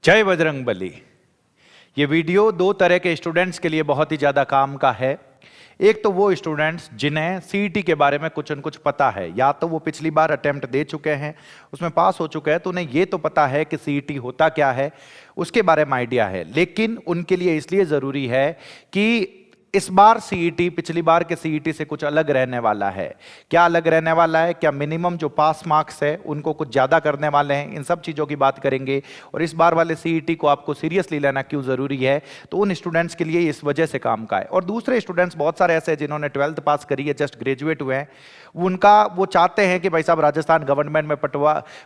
जय बजरंगबली। ये वीडियो दो तरह के स्टूडेंट्स के लिए बहुत ही ज़्यादा काम का है। एक तो वो स्टूडेंट्स जिन्हें सीईटी के बारे में कुछ न कुछ पता है, या तो वो पिछली बार अटेम्प्ट दे चुके हैं, उसमें पास हो चुके हैं, तो उन्हें ये तो पता है कि सीईटी होता क्या है, उसके बारे में आइडिया है। लेकिन उनके लिए इसलिए ज़रूरी है कि इस बार सीईटी पिछली बार के सीईटी से कुछ अलग रहने वाला है। क्या अलग रहने वाला है? क्या मिनिमम जो पास मार्क्स है उनको कुछ ज़्यादा करने वाले हैं? इन सब चीज़ों की बात करेंगे। और इस बार वाले सीईटी को आपको सीरियसली लेना क्यों ज़रूरी है, तो उन स्टूडेंट्स के लिए इस वजह से काम का है। और दूसरे स्टूडेंट्स बहुत सारे ऐसे हैं जिन्होंने 12th पास करी है, जस्ट ग्रेजुएट हुए हैं, वो चाहते हैं कि भाई साहब राजस्थान गवर्नमेंट में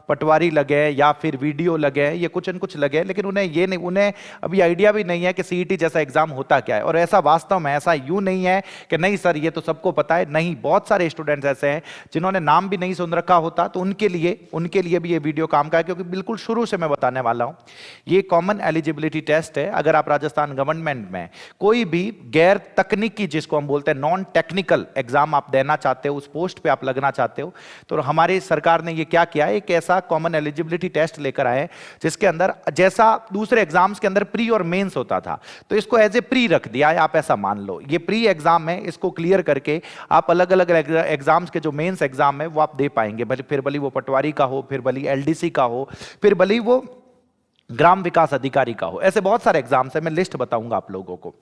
पटवारी लगे या फिर वीडियो लगे, ये कुछ न कुछ लगे, लेकिन उन्हें अभी आइडिया भी नहीं है कि सीईटी जैसा एग्जाम होता क्या है। और ऐसा वास्तव में ऐसा यूं नहीं है कि नहीं सर ये तो सबको पता है, नहीं, बहुत सारे स्टूडेंट्स ऐसे हैं जिन्होंने नाम भी नहीं सुन रखा होता, तो उनके लिए भी ये वीडियो काम का है। क्योंकि बिल्कुल शुरू से मैं बताने वाला हूं, ये कॉमन एलिजिबिलिटी टेस्ट है। अगर आप राजस्थान गवर्नमेंट में कोई भी गैर तकनीकी, जिसको हम बोलते हैं नॉन टेक्निकल एग्जाम आप देना चाहते हो, उस पोस्ट पे आप लगना चाहते हो, तो हमारी सरकार ने ये क्या किया है, एक ऐसा कॉमन एलिजिबिलिटी टेस्ट लेकर आए जिसके अंदर जैसा दूसरे एग्जाम्स के अंदर प्री और मेंस होता था, तो इसको एज ए प्री रख दिया है। आप ऐसा मान लो ये प्री एग्जाम है, इसको क्लियर करके आप अलग अलग एग्जाम्स के जो मेंस एग्जाम है वो आप दे पाएंगे। फिर भली वो पटवारी का हो, फिर भली एलडीसी का हो, फिर भली वो ग्राम विकास अधिकारी का हो, ऐसे बहुत सारे एग्जाम्स हैं, मैं लिस्ट बताऊंगा आप लोगों को।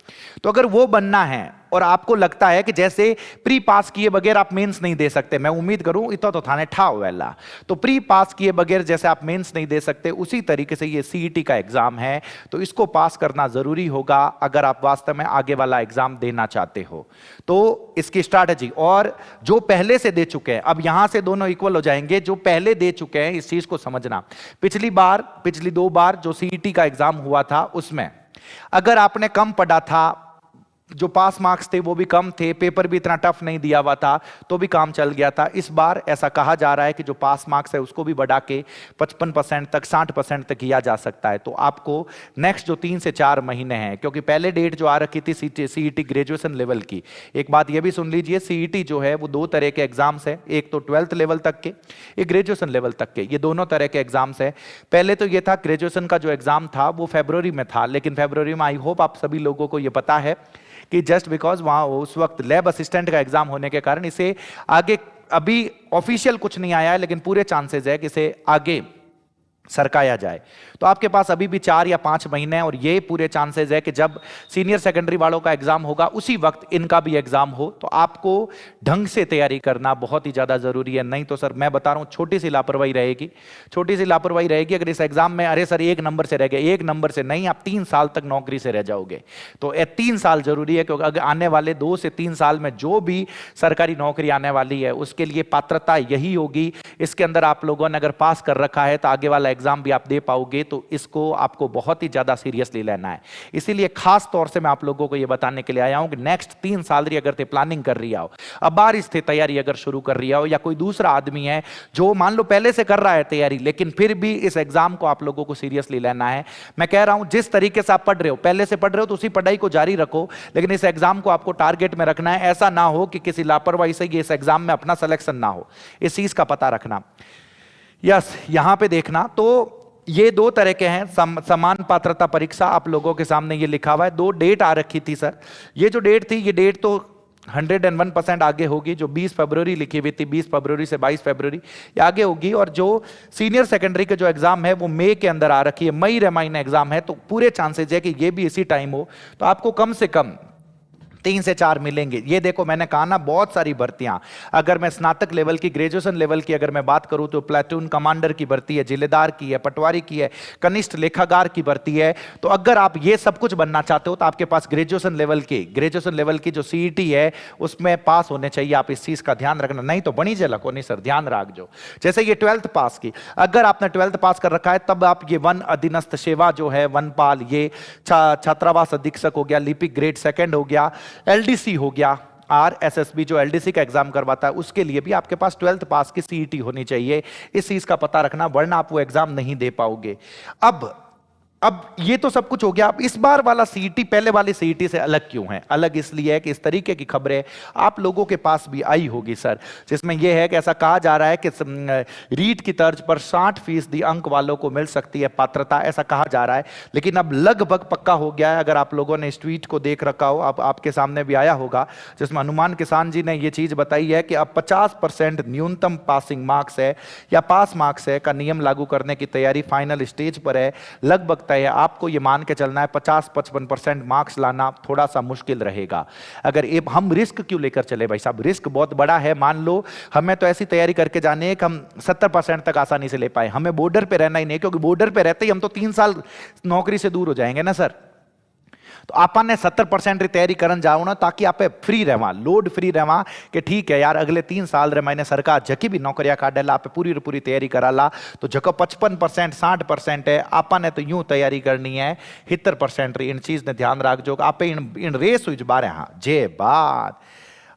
तो अगर वो बनना है और आपको लगता है कि जैसे प्री पास किए बगैर आप मेंस नहीं दे सकते, मैं उम्मीद करूं इतना तो थाने ठा वेला, तो प्री पास किए बगैर जैसे आप मेंस नहीं दे सकते, उसी तरीके से ये सीईटी का एग्जाम है, तो इसको पास करना जरूरी होगा अगर आप वास्तव में आगे वाला एग्जाम देना चाहते हो। तो इसकी स्ट्रैटेजी, और जो पहले से दे चुके हैं, अब यहां से दोनों इक्वल हो जाएंगे, जो पहले दे चुके हैं इस चीज को समझना। पिछली दो बार जो सीईटी का एग्जाम हुआ था उसमें अगर आपने कम पढ़ा था, जो पास मार्क्स थे वो भी कम थे, पेपर भी इतना टफ नहीं दिया हुआ था, तो भी काम चल गया था। इस बार ऐसा कहा जा रहा है कि जो पास मार्क्स है उसको भी बढ़ा के 55% तक, 60% तक किया जा सकता है। तो आपको नेक्स्ट जो 3 से 4 महीने हैं, क्योंकि पहले डेट जो आ रखी थी सीईटी ग्रेजुएशन लेवल की, एक बात ये भी सुन लीजिए, सीईटी जो है वो दो तरह के एग्जाम्स है, एक तो 12th लेवल तक के, एक ग्रेजुएशन लेवल तक के, ये दोनों तरह के एग्जाम्स है। पहले तो ये था ग्रेजुएशन का जो एग्जाम था वो फरवरी में था, लेकिन फरवरी में आई होप आप सभी लोगों को ये पता है कि जस्ट बिकॉज वहां उस वक्त लैब असिस्टेंट का एग्जाम होने के कारण इसे आगे, अभी ऑफिशियल कुछ नहीं आया है, लेकिन पूरे चांसेस है कि इसे आगे सरकाया जाए। तो आपके पास अभी भी 4 या 5 महीने हैं, और ये पूरे चांसेस है कि जब सीनियर सेकेंडरी वालों का एग्जाम होगा उसी वक्त इनका भी एग्जाम हो। तो आपको ढंग से तैयारी करना बहुत ही ज्यादा जरूरी है, नहीं तो सर मैं बता रहा हूं छोटी सी लापरवाही रहेगी अगर इस एग्जाम में, अरे सर 1 नंबर से रह गए, 1 नंबर से नहीं, आप 3 साल तक नौकरी से रह जाओगे। तो 3 साल जरूरी है, क्योंकि अगर आने वाले 2 से 3 साल में जो भी सरकारी नौकरी आने वाली है उसके लिए पात्रता यही होगी। इसके अंदर आप लोगों ने अगर पास कर रखा है तो आगे वाला एग्जाम भी आप दे पाओगे। तो इसको आपको बहुत ही ज्यादा सीरियसली लेना है। इसीलिए खास तौर से मैं आप लोगों को यह बताने के लिए आया हूं कि नेक्स्ट 3 साल री अगर ते प्लानिंग कर रही हो, अब बारिश थे तैयारी अगर शुरू कर रही हो, या कोई दूसरा आदमी है जो मान लो पहले से कर रहा है तैयारी, लेकिन फिर भी इस एग्जाम को आप लोगों को सीरियसली लेना है। मैं कह रहा हूं जिस तरीके से आप पढ़ रहे हो, पहले से पढ़ रहे हो तो उसी पढ़ाई को जारी रखो, लेकिन इस एग्जाम को आपको टारगेट में रखना है। ऐसा ना हो कि किसी लापरवाही से इस एग्जाम में अपना सिलेक्शन ना हो, इस चीज का पता रखना। यस, यहां पे देखना, तो ये 2 तरह के हैं, समान पात्रता परीक्षा आप लोगों के सामने ये लिखा हुआ है। 2 डेट आ रखी थी सर, ये जो डेट थी, ये डेट तो 101% आगे होगी। जो 20 फरवरी लिखी हुई थी, 20 फरवरी से 22 फरवरी, ये आगे होगी। और जो सीनियर सेकेंडरी के जो एग्जाम है वो मई के अंदर आ रखी है, मई महीने एग्जाम है, तो पूरे चांसेस है कि ये भी इसी टाइम हो। तो आपको कम से कम 3 से 4 मिलेंगे। ये देखो मैंने कहा ना, बहुत सारी भर्तियां, अगर मैं स्नातक लेवल की, ग्रेजुएशन लेवल की अगर मैं बात करूं तो प्लेटून कमांडर की भर्ती है, जिलेदार की है, पटवारी की है, कनिष्ठ लेखागार की भर्ती है। तो अगर आप ये सब कुछ बनना चाहते हो तो आपके पास ग्रेजुएशन लेवल की जो सीईटी है उसमें पास होने चाहिए। आप इस चीज का ध्यान रखना, नहीं तो बनी जला को नहीं सर, ध्यान रख जो। जैसे ये 12th पास की, अगर आपने 12th पास कर रखा है तब आप ये वन अधीनस्थ सेवा जो है, वनपाल, ये छात्रावास अधीक्षक हो गया, लिपिक ग्रेड 2 हो गया, एलडीसी हो गया, आरएसएसबी जो एलडीसी का एग्जाम करवाता है उसके लिए भी आपके पास 12th पास की सीईटी होनी चाहिए। इस चीज का पता रखना, वरना आप वो एग्जाम नहीं दे पाओगे। अब अब ये तो सब कुछ हो गया। अब इस बार वाला सीईटी पहले वाली सीईटी से अलग क्यों है? अलग इसलिए है कि इस तरीके की खबरें आप लोगों के पास भी आई होगी सर, जिसमें यह है कि ऐसा कहा जा रहा है कि रीट की तर्ज पर 60% अंक वालों को मिल सकती है पात्रता, ऐसा कहा जा रहा है। लेकिन अब लगभग पक्का हो गया है। अगर आप लोगों ने इस ट्वीट को देख रखा हो, अब आपके सामने भी आया होगा, जिसमें हनुमान किसान जी ने यह चीज बताई है कि अब 50% न्यूनतम पासिंग मार्क्स है या पास मार्क्स है का नियम लागू करने की तैयारी फाइनल स्टेज पर है। लगभग है, आपको ये मान के चलना है 50-55% मार्क्स लाना थोड़ा सा मुश्किल रहेगा। अगर हम रिस्क क्यों लेकर चले भाई साहब? रिस्क बहुत बड़ा है। मान लो हमें तो ऐसी तैयारी करके जानी है कि हम 70% तक आसानी से ले पाए। हमें बॉर्डर पे रहना ही नहीं, क्योंकि बॉर्डर पे रहते ही हम तो 3 साल नौकरी से दूर हो जाएंगे ना सर। तो आपा ने 70% तैयारी करन जाओ ना, ताकि आप फ्री रहवा, लोड फ्री रहवा कि ठीक है यार अगले 3 साल रे मैंने सरकार जकी भी नौकरियां काटेला आप पूरी पूरी तैयारी कराला। तो जको 55% 60% है, आपा ने तो यूं तैयारी करनी है 70% री। इन चीज ने ध्यान रखजो आप इन रेस हुई बारे। हाँ जे बात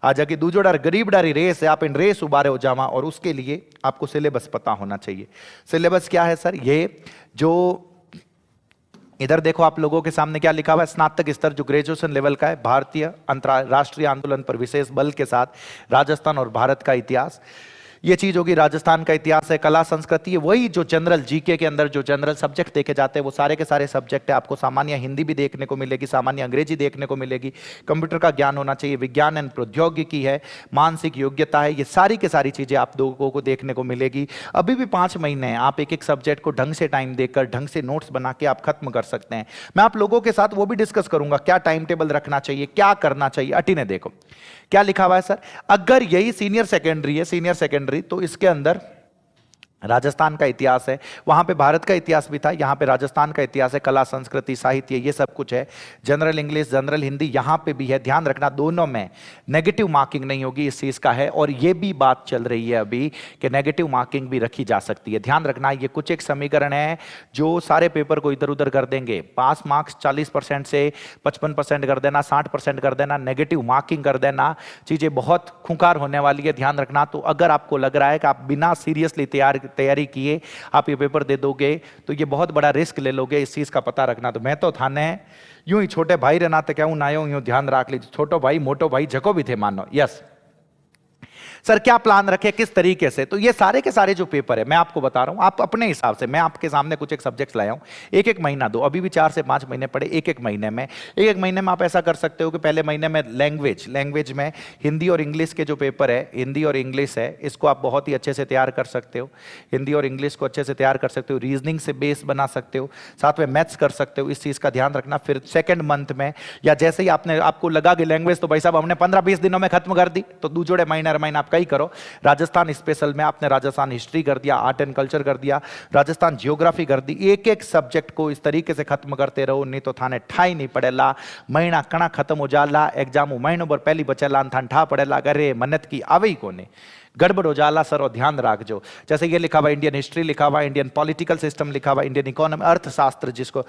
आज की दूजोडार गरीब डारी रेस है, आप इन रेस उबारे हो जावा। और उसके लिए आपको सिलेबस पता होना चाहिए। सिलेबस क्या है सर? ये जो इधर देखो आप लोगों के सामने क्या लिखा हुआ है, स्नातक स्तर जो ग्रेजुएशन लेवल का है, भारतीय अंतरराष्ट्रीय आंदोलन पर विशेष बल के साथ राजस्थान और भारत का इतिहास। ये चीज होगी राजस्थान का इतिहास है, कला संस्कृति है, वही जो जनरल जीके के अंदर जो जनरल सब्जेक्ट देखे जाते हैं वो सारे के सारे सब्जेक्ट है। आपको सामान्य हिंदी भी देखने को मिलेगी, सामान्य अंग्रेजी देखने को मिलेगी, कंप्यूटर का ज्ञान होना चाहिए, विज्ञान एंड प्रौद्योगिकी है, मानसिक योग्यता है, ये सारी के सारी चीजें आप लोगों को देखने को मिलेगी। अभी भी 5 महीने हैं, आप एक एक सब्जेक्ट को ढंग से टाइम देकर ढंग से नोट्स बना के आप खत्म कर सकते हैं। मैं आप लोगों के साथ वो भी डिस्कस करूंगा क्या टाइम टेबल रखना चाहिए, क्या करना चाहिए। अटी ने देखो क्या लिखा हुआ है सर, अगर यही सीनियर सेकेंडरी है, सीनियर सेकेंडरी, तो इसके अंदर राजस्थान का इतिहास है, वहां पे भारत का इतिहास भी था, यहां पे राजस्थान का इतिहास है, कला संस्कृति साहित्य ये सब कुछ है, जनरल इंग्लिश जनरल हिंदी यहां पे भी है। ध्यान रखना दोनों में नेगेटिव मार्किंग नहीं होगी, इस चीज का है। और ये भी बात चल रही है अभी कि नेगेटिव मार्किंग भी रखी जा सकती है। ध्यान रखना ये कुछ एक समीकरण है जो सारे पेपर को इधर उधर कर देंगे। पास मार्क्स 40% से 55% कर देना, 60% कर देना, नेगेटिव मार्किंग कर देना, चीजें बहुत खुंखार होने वाली है। ध्यान रखना। तो अगर आपको लग रहा है कि आप बिना सीरियसली तैयारी किए आप ये पेपर दे दोगे तो ये बहुत बड़ा रिस्क ले लोगे, इस चीज का पता रखना। तो मैं तो थाने यूं ही छोटे भाई रे नाते क्या हूं ना यूं ध्यान रख लीजिए, छोटो भाई मोटो भाई जको भी थे मानो। यस सर क्या प्लान रखे किस तरीके से, तो ये सारे के सारे जो पेपर है मैं आपको बता रहा हूं, आप अपने हिसाब से, मैं आपके सामने कुछ एक सब्जेक्ट्स लाया हूं, एक एक महीना दो, अभी भी 4 से 5 महीने पड़े, एक एक महीने में, एक एक महीने में आप ऐसा कर सकते हो कि पहले महीने में लैंग्वेज में हिंदी और इंग्लिश के जो पेपर है, हिंदी और इंग्लिश है, इसको आप बहुत ही अच्छे से तैयार कर सकते हो, हिंदी और इंग्लिश को अच्छे से तैयार कर सकते हो, रीजनिंग से बेस बना सकते हो, साथ में मैथ्स कर सकते हो, इस चीज का ध्यान रखना। फिर सेकेंड मंथ में या जैसे ही आपको लगा कि लैंग्वेज तो भाई साहब हमने 15-20 दिनों में खत्म कर दी, तो दूसरे महीना आप कई करो। राजस्थान स्पेशल में आपने राजस्थान हिस्ट्री कर दिया, आर्ट एंड कल्चर कर दिया, राजस्थान जियोग्राफी कर दी, एक एक सब्जेक्ट को इस तरीके से खत्म करते रहो, नहीं तो थाने ठाई नहीं पड़ेला, महीना कणा खत्म हो जाला, एग्जाम महीनों भर पहली बचेला थान ठा पड़ेला, अरे मन्नत की आवे ही कोने, गड़बड़ हो जाला सर। और ध्यान रखजो जैसे ये लिखा हुआ इंडियन हिस्ट्री लिखा हुआ, इंडियन पॉलिटिकल सिस्टम लिखा हुआ, इंडियन इकोनॉमी अर्थशास्त्र, जिसको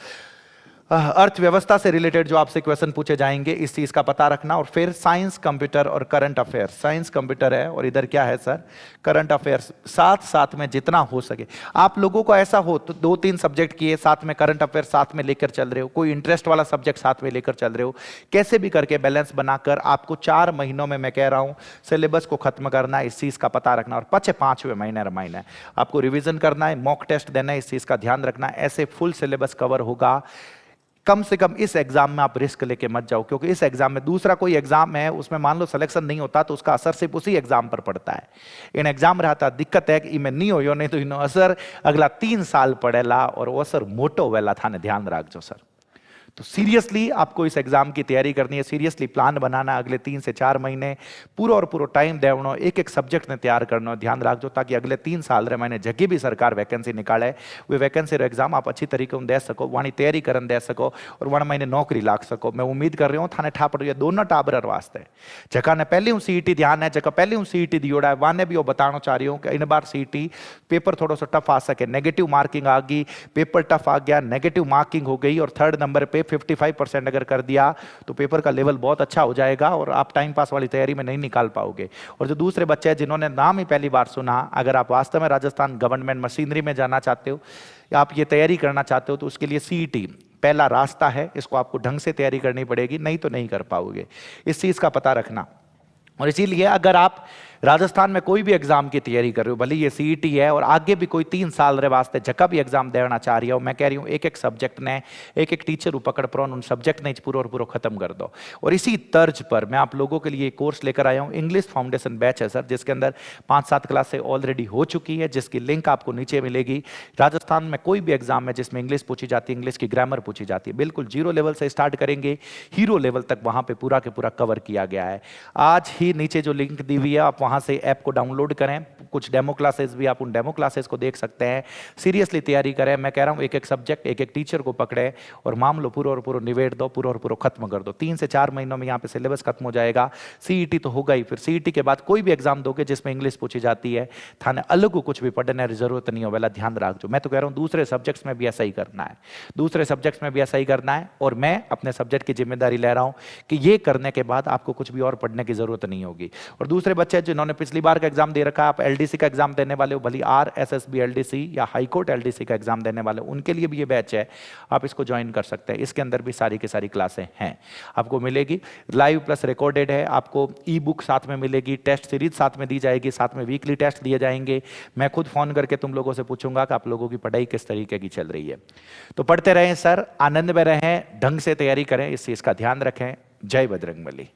अर्थव्यवस्था से रिलेटेड जो आपसे क्वेश्चन पूछे जाएंगे, इस चीज का पता रखना। और फिर साइंस कंप्यूटर और करंट अफेयर्स, साइंस कंप्यूटर है और इधर क्या है सर, करंट अफेयर्स, साथ साथ में जितना हो सके आप लोगों को ऐसा हो तो 2-3 सब्जेक्ट किए साथ में, करंट अफेयर्स साथ में लेकर चल रहे हो, कोई इंटरेस्ट वाला सब्जेक्ट साथ में लेकर चल रहे हो, कैसे भी करके बैलेंस बनाकर आपको 4 महीनों में, मैं कह रहा हूं, सिलेबस को खत्म करना है, इस चीज का पता रखना। और 5वें महीने आपको रिविजन करना है, मॉक टेस्ट देना है, इस चीज का ध्यान रखना। ऐसे फुल सिलेबस कवर होगा। कम से कम इस एग्जाम में आप रिस्क लेके मत जाओ, क्योंकि इस एग्जाम में दूसरा कोई एग्जाम है उसमें मान लो सिलेक्शन नहीं होता तो उसका असर सिर्फ उसी एग्जाम पर पड़ता है। इन एग्जाम रहता दिक्कत है कि इनमें नहीं हो, नहीं तो इनो असर अगला 3 साल पड़ेला और वो असर मोटो वेला थाने ध्यान रखजो सर। तो सीरियसली आपको इस एग्जाम की तैयारी करनी है, सीरियसली प्लान बनाना, अगले 3 से 4 महीने पूरा और पूरा टाइम देवनो, एक एक सब्जेक्ट ने तैयार करना, ध्यान रखो, ताकि अगले 3 साल रे महीने जगह भी सरकार वैकेंसी निकाले वे वैकेंसी रो एग्जाम आप अच्छी तरीके से दे सको, वाणी तैयारी करन दे सको और वण महीने नौकरी लाग सको। मैं उम्मीद कर रही हूँ थाने ठापड़ दोनों टाबर वास्ते, जगह ने पहले हूँ सीईटी ध्यान है, जगह पहले हूँ सीईटी दियोड़ा है, वाने भी वो बताना चाह रही हूँ कि इन बार सीईटी पेपर थोड़ा सा टफ आ सके, नेगेटिव मार्किंग आ गई, पेपर टफ आ गया, नेगेटिव मार्किंग हो गई और 3rd नंबर पे 55% अगर कर दिया तो पेपर का लेवल बहुत अच्छा हो जाएगा और आप टाइम पास वाली तैयारी में नहीं निकाल पाओगे। और जो दूसरे बच्चे हैं जिन्होंने नाम ही पहली बार सुना, अगर आप वास्तव में राजस्थान गवर्नमेंट मशीनरी में जाना चाहते हो या आप ये तैयारी करना चाहते हो तो उसके लिए सीईटी पहला रास्ता है, इसको आपको ढंग से तैयारी करनी पड़ेगी, नहीं तो नहीं कर पाओगे। इस चीज का पता रखना। और इसीलिए अगर आप राजस्थान में कोई भी एग्जाम की तैयारी कर रहे हो, भले ये सीईटी है और आगे भी कोई 3 साल रे वास्ते जका भी एग्जाम देना चाह रही हो, मैं कह रही हूँ एक एक सब्जेक्ट ने एक एक टीचर पकड़ पर उन सब्जेक्ट ने पूरा और पूरा खत्म कर दो। और इसी तर्ज पर मैं आप लोगों के लिए कोर्स लेकर आया हूँ, इंग्लिश फाउंडेशन बैच है सर, जिसके अंदर 5-7 क्लासें ऑलरेडी हो चुकी है, जिसकी लिंक आपको नीचे मिलेगी। राजस्थान में कोई भी एग्जाम है जिसमें इंग्लिश पूछी जाती है, इंग्लिश की ग्रामर पूछी जाती है, बिल्कुल 0 लेवल से स्टार्ट करेंगे, हीरो लेवल तक वहां पे पूरा के पूरा कवर किया गया है। आज ही नीचे जो लिंक दी हुई है आप वहां से ऐप को डाउनलोड करें, कुछ डेमो क्लासेस भी आप उन डेमो क्लासेस को देख सकते हैं। सीरियसली तैयारी करें, मैं कह रहा हूं एक एक सब्जेक्ट एक एक टीचर को पकड़े और मामलो पूरा और पूरा निवेड़ दो, पूरा और पूरा खत्म कर दो। 3 से 4 महीनों में यहाँ पे सिलेबस खत्म हो जाएगा। सीईटी तो होगा ही, फिर सीईटी के बाद कोई भी एग्जाम दोगे जिसमें इंग्लिश पूछी जाती है, थाने अलग को कुछ भी पढ़ने की जरूरत नहीं हो, वाला ध्यान रखो। मैं तो कह रहा हूं दूसरे सब्जेक्ट्स में भी ऐसा ही करना है, दूसरे सब्जेक्ट्स में भी ऐसा ही करना है। और मैं अपने सब्जेक्ट की जिम्मेदारी ले रहा हूं कि ये करने के बाद आपको कुछ भी और पढ़ने की जरूरत नहीं होगी। और दूसरे बच्चे जिन्होंने पिछली बार का एग्जाम दे रखा है, आप एलडीसी का एग्जाम देने वाले हो, भली आरएसएसबी एलडीसी या हाईकोर्ट एलडीसी का एग्जाम देने वाले हो, उनके लिए भी ये बैच है, आप इसको ज्वाइन कर सकते हैं। इसके अंदर भी सारी की सारी क्लासें हैं, आपको मिलेगी, लाइव प्लस रिकॉर्डेड है, आपको ई बुक साथ में मिलेगी, टेस्ट सीरीज साथ में दी जाएगी, साथ में वीकली टेस्ट दिए जाएंगे। मैं खुद फोन करके तुम लोगों से पूछूंगा कि आप लोगों की पढ़ाई किस तरीके की चल रही है। तो पढ़ते रहें सर, आनंद में रहें, ढंग से तैयारी करें, इस चीज का ध्यान रखें। जय बजरंगबली।